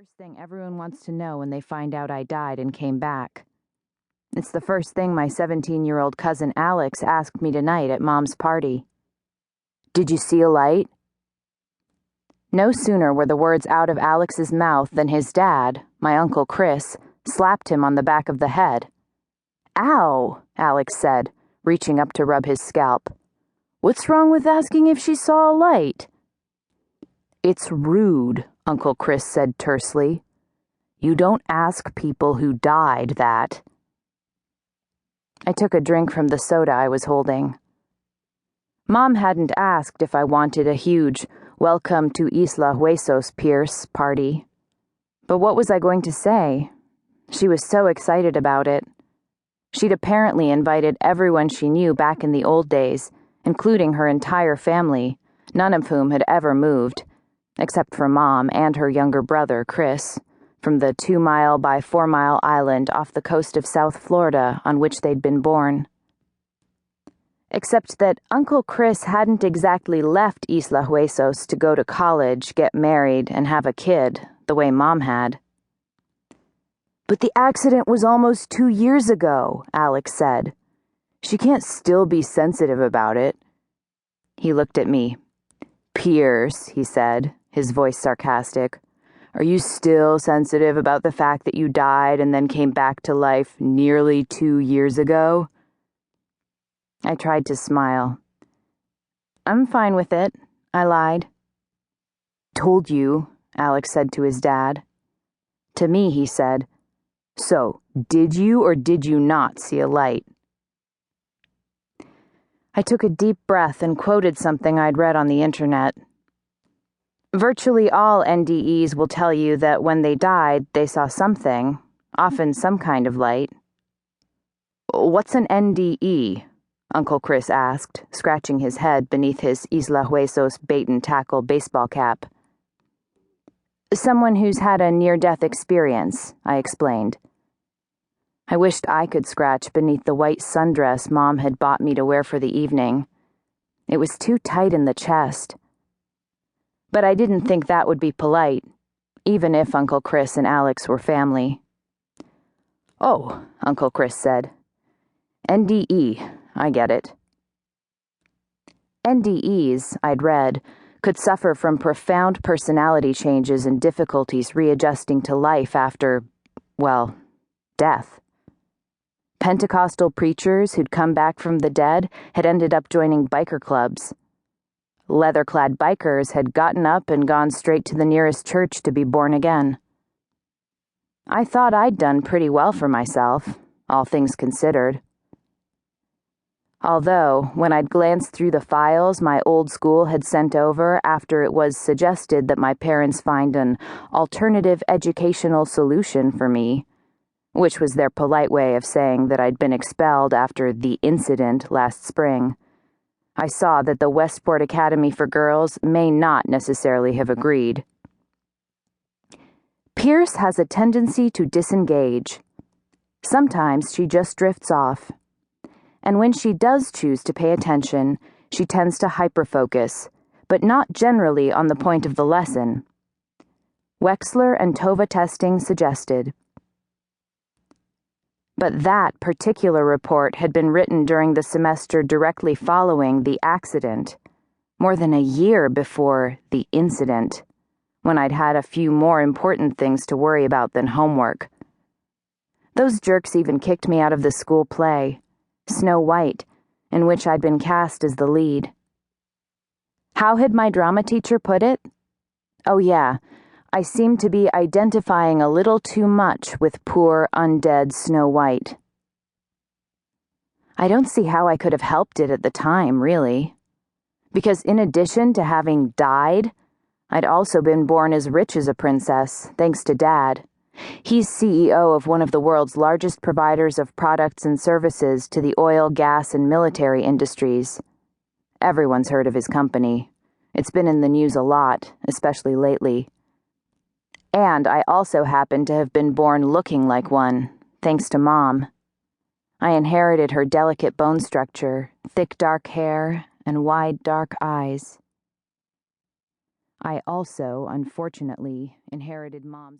first thing everyone wants to know when they find out I died and came back. It's the first thing my 17-year-old cousin Alex asked me tonight at Mom's party. Did you see a light? No sooner were the words out of Alex's mouth than his dad, my Uncle Chris, slapped him on the back of the head. Ow, Alex said, reaching up to rub his scalp. What's wrong with asking if she saw a light? It's rude, Uncle Chris said tersely. You don't ask people who died that. I took a drink from the soda I was holding. Mom hadn't asked if I wanted a huge Welcome to Isla Huesos Pierce party. But what was I going to say? She was so excited about it. She'd apparently invited everyone she knew back in the old days, including her entire family, none of whom had ever moved, except for Mom and her younger brother, Chris, from the 2-mile by 4-mile island off the coast of South Florida on which they'd been born. Except that Uncle Chris hadn't exactly left Isla Huesos to go to college, get married, and have a kid, the way Mom had. But the accident was almost 2 years ago, Alex said. She can't still be sensitive about it. He looked at me. Pierce, he said, his voice sarcastic. Are you still sensitive about the fact that you died and then came back to life nearly 2 years ago? I tried to smile. I'm fine with it, I lied. Told you, Alex said to his dad. To me, he said, So, did you or did you not see a light? I took a deep breath and quoted something I'd read on the internet. Virtually all NDEs will tell you that when they died, they saw something, often some kind of light. What's an NDE? Uncle Chris asked, scratching his head beneath his Isla Huesos bait-and-tackle baseball cap. Someone who's had a near-death experience, I explained. I wished I could scratch beneath the white sundress Mom had bought me to wear for the evening. It was too tight in the chest. But I didn't think that would be polite, even if Uncle Chris and Alex were family. Oh, Uncle Chris said. NDE, I get it. NDEs, I'd read, could suffer from profound personality changes and difficulties readjusting to life after, well, death. Pentecostal preachers who'd come back from the dead had ended up joining biker clubs. Leather-clad bikers had gotten up and gone straight to the nearest church to be born again. I thought I'd done pretty well for myself, all things considered. Although, when I'd glanced through the files my old school had sent over after it was suggested that my parents find an alternative educational solution for me, which was their polite way of saying that I'd been expelled after the incident last spring, I saw that the Westport Academy for Girls may not necessarily have agreed. Pierce has a tendency to disengage. Sometimes she just drifts off. And when she does choose to pay attention, she tends to hyperfocus, but not generally on the point of the lesson. Wexler and Tova testing suggested. But that particular report had been written during the semester directly following the accident, more than a year before the incident, when I'd had a few more important things to worry about than homework. Those jerks even kicked me out of the school play, Snow White, in which I'd been cast as the lead. How had my drama teacher put it? Oh yeah, I seemed to be identifying a little too much with poor, undead Snow White. I don't see how I could have helped it at the time, really. Because in addition to having died, I'd also been born as rich as a princess, thanks to Dad. He's CEO of one of the world's largest providers of products and services to the oil, gas, and military industries. Everyone's heard of his company. It's been in the news a lot, especially lately. And I also happen to have been born looking like one, thanks to Mom. I inherited her delicate bone structure, thick dark hair, and wide dark eyes. I also, unfortunately, inherited Mom's